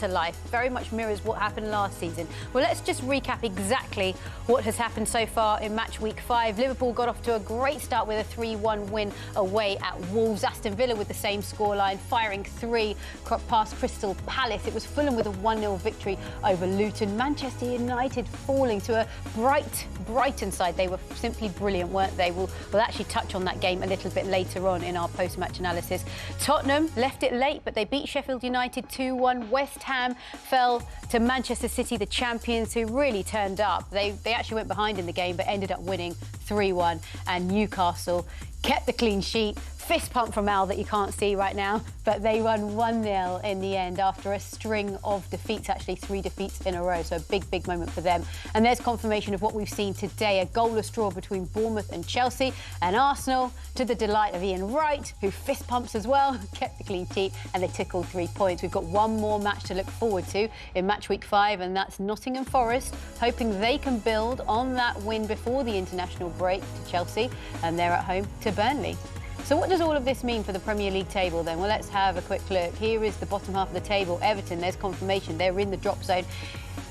to life. Very much mirrors what happened last season. Well, let's just recap exactly what has happened so far in match week 5. Liverpool got off to a great start with a 3-1 win away at Wolves. Aston Villa with the same scoreline, firing 3 past Crystal Palace. It was Fulham with a 1-0 victory over Luton. Manchester United falling to a Brighton side. They were simply brilliant, weren't they? We'll actually touch on that game a little bit later on in our post-match analysis. Tottenham left it late, but they beat Sheffield United 2-1. West Ham fell to Manchester City, the champions, who really turned up. They actually went behind in the game, but ended up winning 3-1. And Newcastle kept the clean sheet. Fist pump from Al that you can't see right now, but they won 1-0 in the end after a string of defeats, actually 3 defeats in a row. So a big moment for them. And there's confirmation of what we've seen today, a goalless draw between Bournemouth and Chelsea, and Arsenal, to the delight of Ian Wright, who fist pumps as well, kept the clean sheet, and they took all 3 points. We've got one more match to look forward to in match week 5, and that's Nottingham Forest, hoping they can build on that win before the international break to Chelsea, and they're at home to Burnley. So what does all of this mean for the Premier League table then? Well, let's have a quick look. Here is the bottom half of the table. Everton, there's confirmation. They're in the drop zone.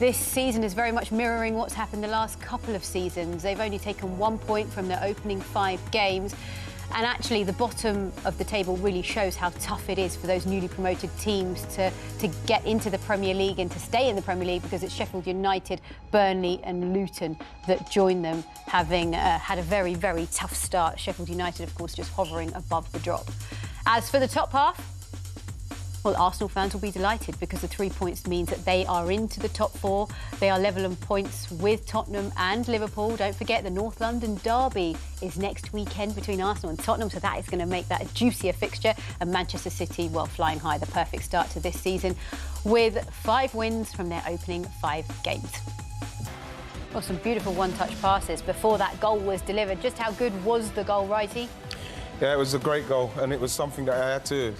This season is very much mirroring what's happened the last couple of seasons. They've only taken 1 point from their opening 5 games. And actually, the bottom of the table really shows how tough it is for those newly promoted teams to get into the Premier League and to stay in the Premier League, because it's Sheffield United, Burnley and Luton that join them, having had a very tough start. Sheffield United, of course, just hovering above the drop. As for the top half, well, Arsenal fans will be delighted because the 3 points means that they are into the top 4. They are level in points with Tottenham and Liverpool. Don't forget, the North London derby is next weekend between Arsenal and Tottenham, so that is going to make that a juicier fixture. And Manchester City, well, flying high, the perfect start to this season with 5 wins from their opening 5 games. Well, some beautiful one-touch passes before that goal was delivered. Just how good was the goal, Wrighty? Yeah, it was a great goal, and it was something that I had to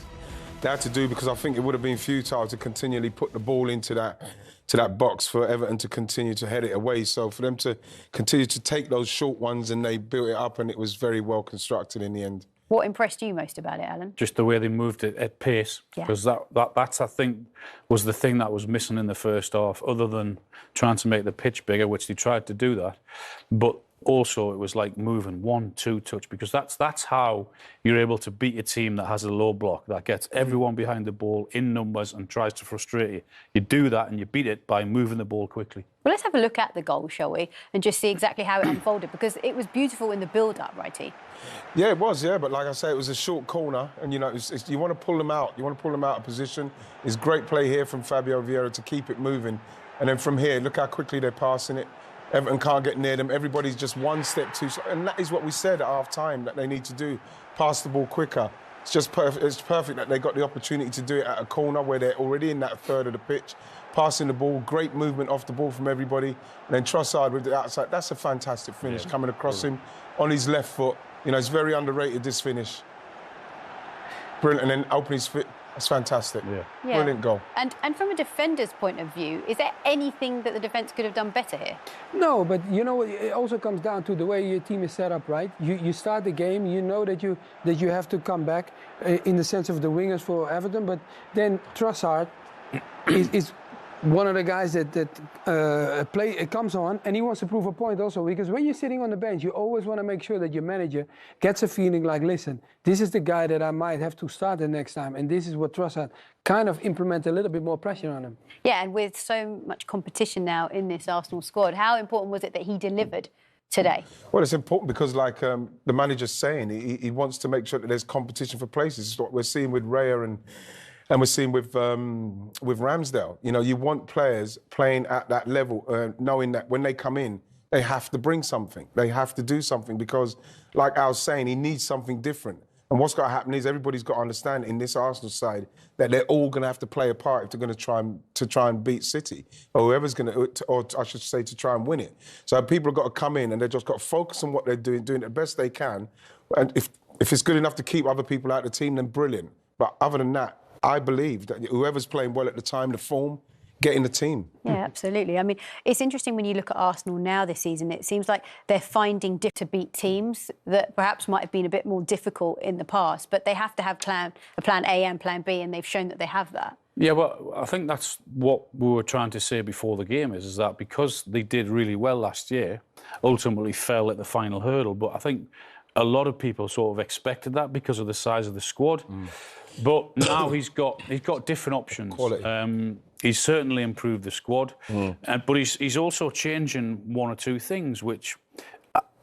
do, because I think it would have been futile to continually put the ball into that box for Everton to continue to head it away. So for them to continue to take those short ones, and they built it up, and it was very well constructed in the end. What impressed you most about it, Alan? Just the way they moved it at pace, because that's I think was the thing that was missing in the first half, other than trying to make the pitch bigger, which they tried to do that, but also it was like moving 1-2 touch, because that's how you're able to beat a team that has a low block, that gets everyone behind the ball in numbers and tries to frustrate you. You do that and you beat it by moving the ball quickly. Well, let's have a look at the goal, shall we, and just see exactly how it unfolded, because it was beautiful in the build-up, Righty? Yeah, it was, yeah, but like I say, it was a short corner, and, you know, you want to pull them out. You want to pull them out of position. It's great play here from Fabio Vieira to keep it moving. And then from here, look how quickly they're passing it. Everton can't get near them. Everybody's just one step too slow. And that is what we said at half-time that they need to do, pass the ball quicker. It's just perfect. It's perfect that they got the opportunity to do it at a corner where they're already in that third of the pitch, passing the ball, great movement off the ball from everybody. And then Trossard with the outside. That's a fantastic finish, coming across him on his left foot. You know, it's very underrated, this finish. Brilliant. And then open his foot. That's fantastic. Yeah. Brilliant goal. And from a defender's point of view, is there anything that the defence could have done better here? No, but you know, it also comes down to the way your team is set up, right? You start the game, you know that you have to come back in the sense of the wingers for Everton, but then Trossard is one of the guys that comes on, and he wants to prove a point also, because when you're sitting on the bench, you always want to make sure that your manager gets a feeling like, listen, this is the guy that I might have to start the next time, and this is what Trossard kind of implement a little bit more pressure on him. Yeah, and with so much competition now in this Arsenal squad, how important was it that he delivered today? Well, it's important because, like the manager's saying, he wants to make sure that there's competition for places. It's what we're seeing with Raya and we're seeing with Ramsdale. You know, you want players playing at that level, knowing that when they come in, they have to bring something. They have to do something because, like I was saying, he needs something different. And what's got to happen is everybody's got to understand in this Arsenal side that they're all going to have to play a part if they're going to try and beat City, or whoever's going to, or I should say, to try and win it. So people have got to come in and they've just got to focus on what they're doing the best they can. And if it's good enough to keep other people out of the team, then brilliant. But other than that, I believe that whoever's playing well at the time, the form, get in the team. Yeah, absolutely. I mean, it's interesting when you look at Arsenal now this season, it seems like they're finding to beat teams that perhaps might have been a bit more difficult in the past, but they have to have a plan A and plan B, and they've shown that they have that. Yeah, well, I think that's what we were trying to say before the game is that because they did really well last year, ultimately fell at the final hurdle. But I think a lot of people sort of expected that because of the size of the squad. But now he's got different options. Quality. He's certainly improved the squad, but he's also changing one or two things which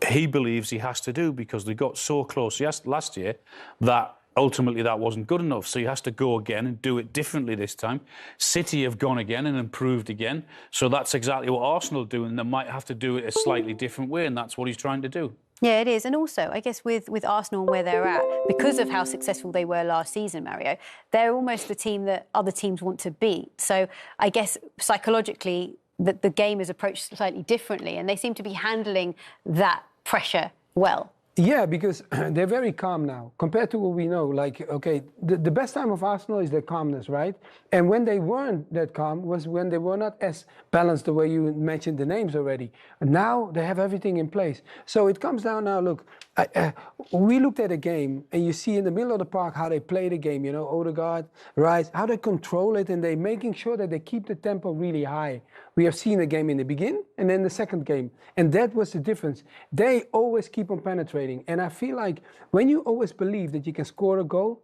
he believes he has to do because they got so close last year that ultimately that wasn't good enough. So he has to go again and do it differently this time. City have gone again and improved again. So that's exactly what Arsenal do, and they might have to do it a slightly different way, and that's what he's trying to do. Yeah, it is. And also, I guess with Arsenal and where they're at, because of how successful they were last season, Mario, they're almost the team that other teams want to beat. So I guess psychologically, the game is approached slightly differently, and they seem to be handling that pressure well. Yeah, because they're very calm now compared to what we know. Like, okay, the best time of Arsenal is their calmness, right? And when they weren't that calm was when they were not as balanced the way you mentioned the names already. Now they have everything in place. So it comes down now, look, we looked at a game and you see in the middle of the park how they play the game, you know, Odegaard, Wright, how they control it and they're making sure that they keep the tempo really high. We have seen the game in the beginning and then the second game. And that was the difference. They always keep on penetrating. And I feel like when you always believe that you can score a goal,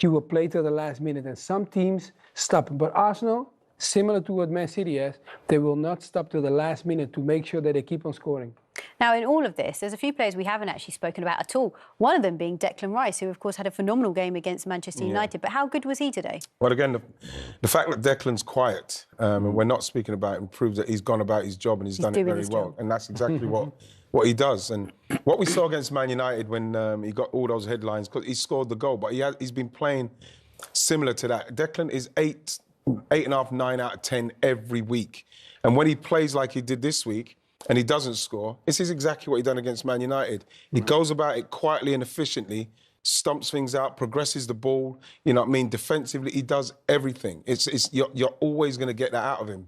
you will play to the last minute. And some teams stop. But Arsenal, similar to what Man City has, they will not stop to the last minute to make sure that they keep on scoring. Now, in all of this, there's a few players we haven't actually spoken about at all. One of them being Declan Rice, who, of course, had a phenomenal game against Manchester United. But how good was he today? Well, again, the fact that Declan's quiet and we're not speaking about him proves that he's gone about his job and he's done it very well. And that's exactly what he does. And what we saw against Man United when he got all those headlines, because he scored the goal, but he's been playing similar to that. Declan is 8.5, 9 out of 10 every week. And when he plays like he did this week, and he doesn't score, this is exactly what he done against Man United. He goes about it quietly and efficiently, stumps things out, progresses the ball, you know what I mean, defensively, he does everything. You're always going to get that out of him.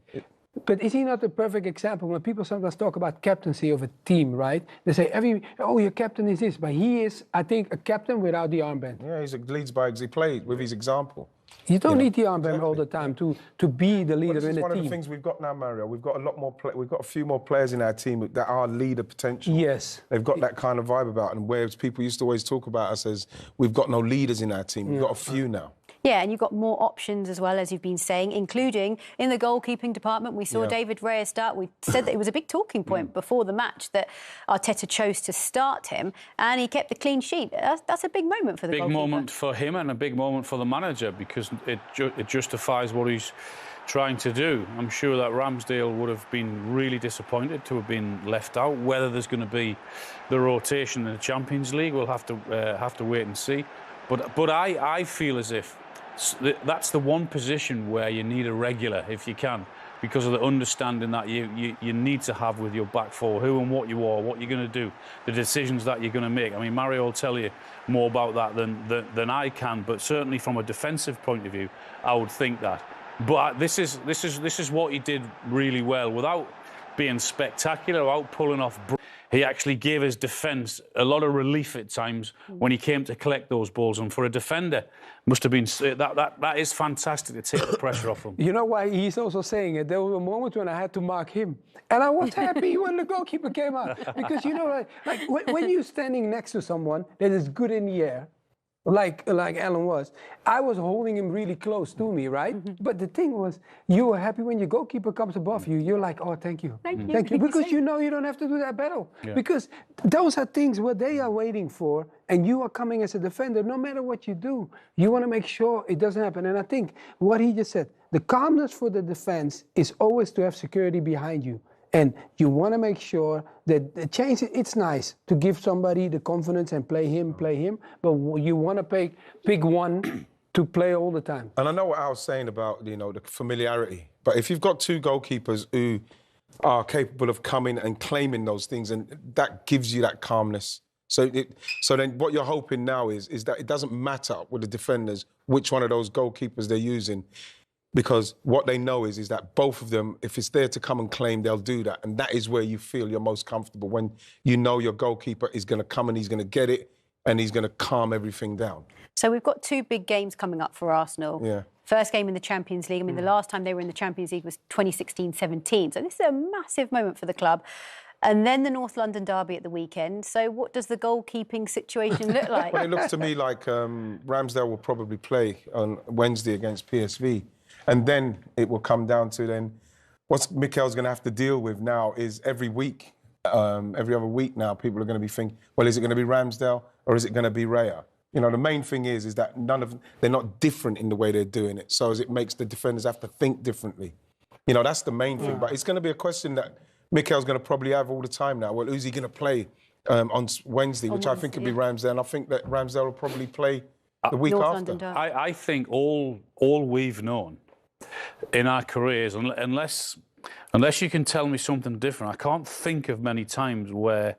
But is he not the perfect example? When people sometimes talk about captaincy of a team, right? They say, your captain is this. But he is, I think, a captain without the armband. Yeah, he leads by he plays with his example. You don't need the armband all the time to be the leader in a team. This is one of the things we've got now, Mario. We've got a lot more. We've got a few more players in our team that are leader potential. Yes, they've got that kind of vibe about them. Whereas people used to always talk about us as we've got no leaders in our team. We've got a few now. Yeah, and you've got more options as well, as you've been saying, including in the goalkeeping department. We saw David Raya start. We said that it was a big talking point before the match that Arteta chose to start him, and he kept the clean sheet. That's a big moment for the goalkeeper. Big moment for him and a big moment for the manager because it justifies what he's trying to do. I'm sure that Ramsdale would have been really disappointed to have been left out. Whether there's going to be the rotation in the Champions League, we'll have to wait and see. But I feel as if that's the one position where you need a regular, if you can, because of the understanding that you need to have with your back four, who and what you are, what you're going to do, the decisions that you're going to make. I mean, Mario will tell you more about that than I can, but certainly from a defensive point of view, I would think that. But this is what he did really well, without being spectacular, without pulling off. He actually gave his defence a lot of relief at times when he came to collect those balls. And for a defender, must have been that is fantastic to take the pressure off him. You know why he's also saying it? There were moments when I had to mark him, and I was happy when the goalkeeper came out because you know, like when you're standing next to someone that is good in the air. Like Alan was. I was holding him really close to me, right? But the thing was, you were happy when your goalkeeper comes above you. You're like, oh, thank you. Thank you. Because you know you don't have to do that battle. Yeah. Because those are things where they are waiting for, and you are coming as a defender. No matter what you do, you want to make sure it doesn't happen. And I think what he just said, the calmness for the defense is always to have security behind you. And you want to make sure that the change, it's nice to give somebody the confidence and play him, but you want to pick one to play all the time. And I know what I was saying about, the familiarity. But if you've got two goalkeepers who are capable of coming and claiming those things, and that gives you that calmness. So then what you're hoping now is that it doesn't matter with the defenders which one of those goalkeepers they're using. Because what they know is that both of them, if it's there to come and claim, they'll do that. And that is where you feel you're most comfortable, when you know your goalkeeper is going to come and he's going to get it and he's going to calm everything down. So we've got two big games coming up for Arsenal. Yeah. First game in the Champions League. I mean, the last time they were in the Champions League was 2016-17. So this is a massive moment for the club. And then the North London derby at the weekend. So what does the goalkeeping situation look like? Well, it looks to me like Ramsdale will probably play on Wednesday against PSV. And then it will come down to then what Mikel's going to have to deal with now is every week, every other week now, people are going to be thinking, well, is it going to be Ramsdale or is it going to be Raya? You know, the main thing is that they're not different in the way they're doing it. So as it makes the defenders have to think differently. You know, that's the main thing. But it's going to be a question that Mikel's going to probably have all the time now. Well, who's he going to play on Wednesday, which I think could be Ramsdale. And I think that Ramsdale will probably play the week after. I think all we've known in our careers, unless you can tell me something different, I can't think of many times where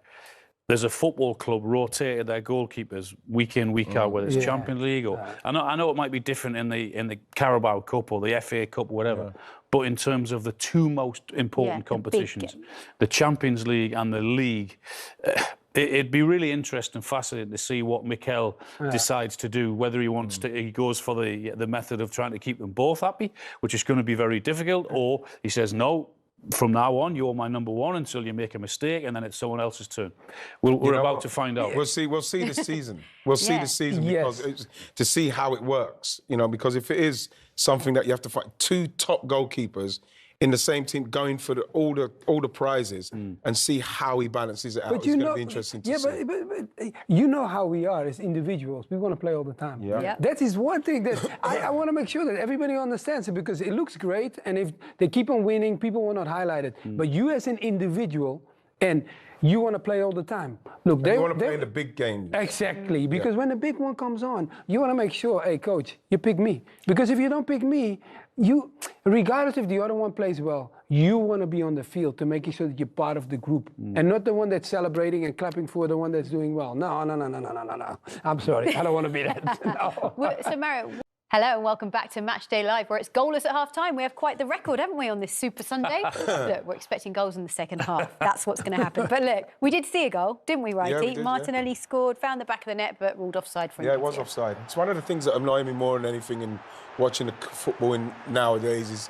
there's a football club rotated their goalkeepers week in, week out, whether it's Champions League or I know it might be different in the Carabao Cup or the FA Cup or whatever. But in terms of the two most important competitions, the Champions League and the League, it'd be really interesting and fascinating to see what Mikel decides to do, whether he wants to, he goes for the method of trying to keep them both happy, which is going to be very difficult, or he says, no, from now on, you're my number one until you make a mistake, and then it's someone else's turn. We're about to find out. We'll see this season. We'll see this season because to see how it works. You know, because if it is something that you have to fight two top goalkeepers in the same team going for all the prizes and see how he balances it out. It's going to be interesting to see. But you know how we are as individuals. We want to play all the time. That is one thing that I want to make sure that everybody understands it, because it looks great, and if they keep on winning, people will not highlight it. But you as an individual, and you want to play all the time. Look, you want to play in the big game. Exactly, because when the big one comes on, you want to make sure, hey, coach, you pick me. Because if you don't pick me, you, regardless if the other one plays well, you want to be on the field to make sure that you're part of the group and not the one that's celebrating and clapping for the one that's doing well. No. I'm sorry, I don't want to be that. No. So, Mario, hello and welcome back to Matchday Live, where it's goalless at half-time. We have quite the record, haven't we, on this Super Sunday? Look, we're expecting goals in the second half. That's what's going to happen. But look, we did see a goal, didn't we, Wrighty? Yeah, we did, Martinelli scored, found the back of the net, but ruled offside for him. Yeah, it was offside. It's one of the things that annoy me more than anything in watching the football nowadays is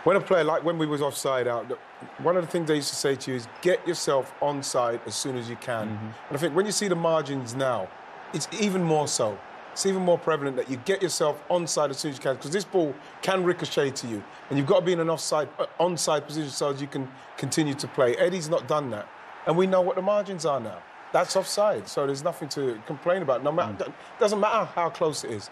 when a player, like when we was offside out, one of the things they used to say to you is get yourself onside as soon as you can. And I think when you see the margins now, it's even more so. It's even more prevalent that you get yourself onside as soon as you can, because this ball can ricochet to you, and you've got to be in an onside position so as you can continue to play. Eddie's not done that, and we know what the margins are now. That's offside, so there's nothing to complain about. No matter, doesn't matter how close it is.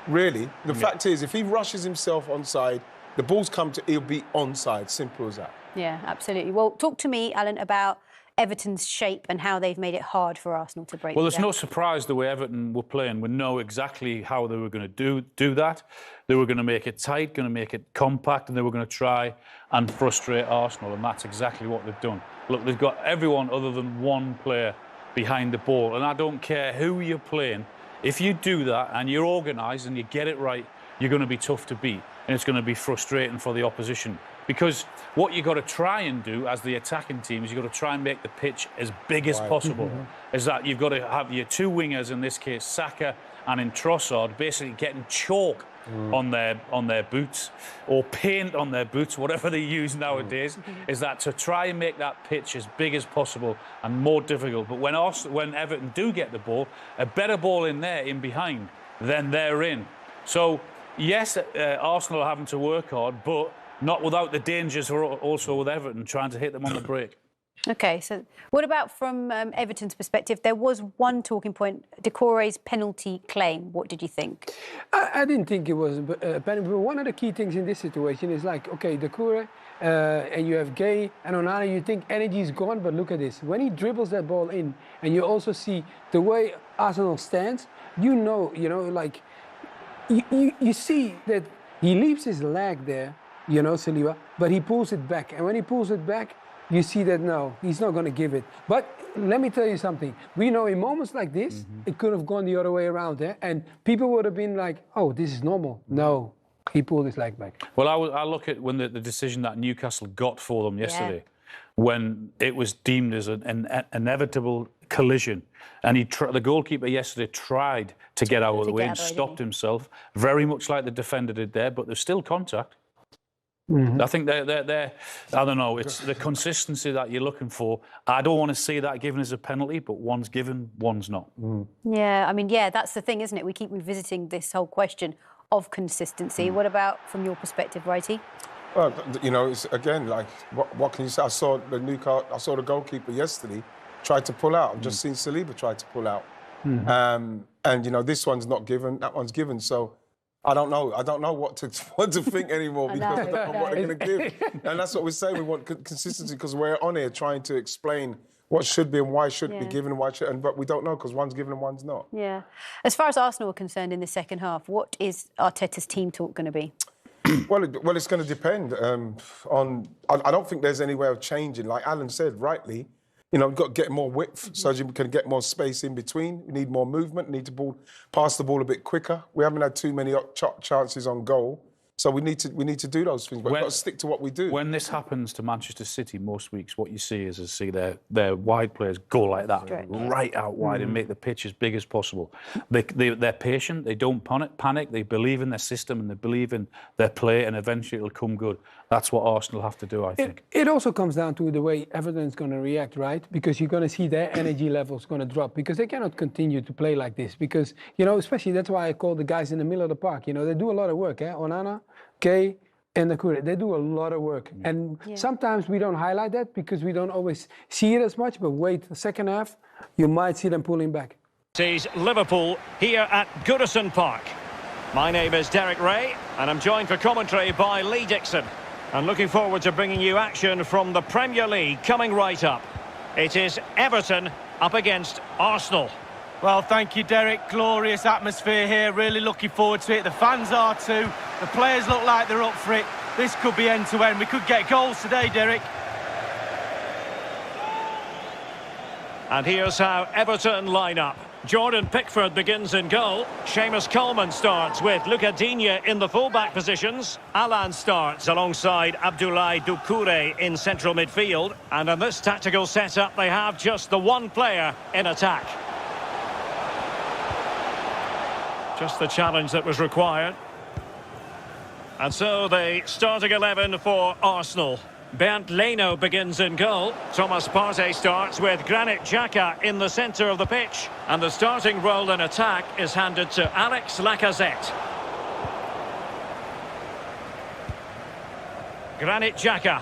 Really, the fact is, if he rushes himself onside, the ball's come to, he'll be onside. Simple as that. Yeah, absolutely. Well, talk to me, Alan, about Everton's shape and how they've made it hard for Arsenal to break. Well, there's no surprise the way Everton were playing. We know exactly how they were going to do that. They were going to make it tight, going to make it compact, and they were going to try and frustrate Arsenal, and that's exactly what they've done. Look, they've got everyone other than one player behind the ball, and I don't care who you're playing. If you do that and you're organised and you get it right, you're going to be tough to beat, and it's going to be frustrating for the opposition. Because what you've got to try and do as the attacking team is you've got to try and make the pitch as big as possible. Is that you've got to have your two wingers, in this case Saka and in Trossard, basically getting chalk on their boots or paint on their boots, whatever they use nowadays, is that to try and make that pitch as big as possible and more difficult. But when Everton do get the ball, a better ball in there, in behind, then they're in. So, yes, Arsenal are having to work hard, but not without the dangers also with Everton trying to hit them on the break. OK, so what about from Everton's perspective? There was one talking point, Decore's penalty claim. What did you think? I didn't think it was a penalty. But one of the key things in this situation is like, OK, Decore and you have Gay and Onana, you think energy is gone, but look at this. When he dribbles that ball in, and you also see the way Arsenal stands, you know, like, you see that he leaves his leg there, Saliba, but he pulls it back. And when he pulls it back, you see that, no, he's not going to give it. But let me tell you something. We know in moments like this, it could have gone the other way around, and people would have been like, oh, this is normal. No, he pulled his leg back. Well, I look at when the decision that Newcastle got for them yesterday, when it was deemed as an inevitable collision. And the goalkeeper yesterday tried to get out of the way and stopped himself, very much like the defender did there, but there's still contact. I think they're I don't know, it's the consistency that you're looking for. I don't want to see that given as a penalty, but one's given, one's not. Yeah, I mean, yeah, that's the thing, isn't it? We keep revisiting this whole question of consistency. What about from your perspective, Wrighty? Well, you know, it's, again, like, what can you say? I saw the goalkeeper yesterday tried to pull out. I've just seen Saliba try to pull out. And, you know, this one's not given, that one's given. So I don't know. I don't know what to think anymore because I don't know what they're going to give. And that's what we're saying. We want consistency because we're on here trying to explain what should be and why shouldn't be given and why shouldn't. But we don't know because one's given and one's not. Yeah. As far as Arsenal are concerned in the second half, what is Arteta's team talk going to be? Well, it's going to depend on... I don't think there's any way of changing. Like Alan said, rightly, you know, we've got to get more width so you can get more space in between. We need more movement, need to pass the ball a bit quicker. We haven't had too many chances on goal. So we need to do those things, but we've got to stick to what we do. When this happens to Manchester City most weeks, what you see is their wide players go like that, right out wide and make the pitch as big as possible. They're patient, they don't panic, they believe in their system and they believe in their play and eventually it'll come good. That's what Arsenal have to do, I think. It also comes down to the way Everton is going to react, right? Because you're going to see their energy levels going to drop because they cannot continue to play like this because, you know, especially that's why I call the guys in the middle of the park. You know, they do a lot of work, Onana, Kay, and Nakure. They do a lot of work. And sometimes we don't highlight that because we don't always see it as much, but wait the second half, you might see them pulling back. Sees Liverpool here at Goodison Park. My name is Derek Ray, and I'm joined for commentary by Lee Dixon. And looking forward to bringing you action from the Premier League coming right up. It is Everton up against Arsenal. Well, thank you, Derek. Glorious atmosphere here. Really looking forward to it. The fans are too. The players look like they're up for it. This could be end-to-end. We could get goals today, Derek. And here's how Everton line up. Jordan Pickford begins in goal. Seamus Coleman starts with Luca Digne in the full-back positions. Alan starts alongside Abdoulaye Doucouré in central midfield. And in this tactical setup, they have just the one player in attack. Just the challenge that was required. And so the starting 11 for Arsenal. Bernd Leno begins in goal. Thomas Partey starts with Granit Xhaka in the centre of the pitch. And the starting role in attack is handed to Alex Lacazette. Granit Xhaka.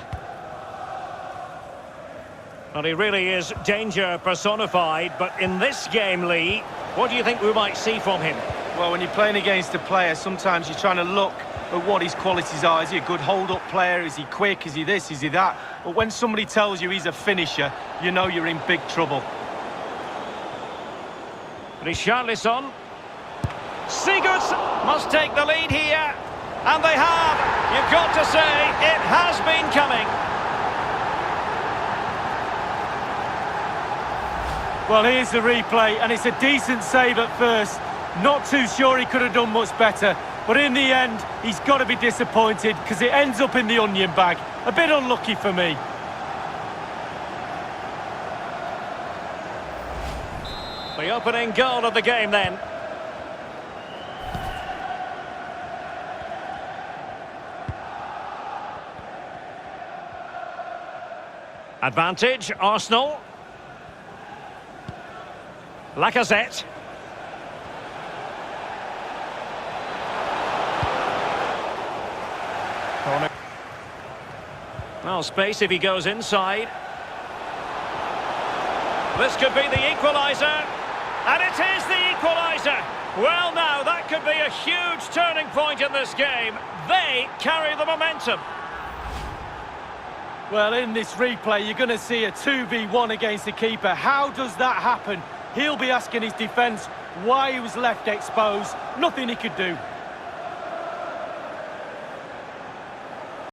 Well, he really is danger personified, but in this game, Lee, what do you think we might see from him? Well, when you're playing against a player, sometimes you're trying to look at what his qualities are. Is he a good hold-up player? Is he quick? Is he this? Is he that? But when somebody tells you he's a finisher, you know you're in big trouble. Richarlison. Sigurdsson must take the lead here. And they have. You've got to say, it has been coming. Well, here's the replay, and it's a decent save at first. Not too sure he could have done much better. But in the end, he's got to be disappointed because it ends up in the onion bag. A bit unlucky for me. The opening goal of the game then. Advantage, Arsenal. Lacazette. Well, space if he goes inside. This could be the equaliser. And it is the equaliser. Well, now, that could be a huge turning point in this game. They carry the momentum. Well, in this replay, you're going to see a 2v1 against the keeper. How does that happen? He'll be asking his defence why he was left exposed. Nothing he could do.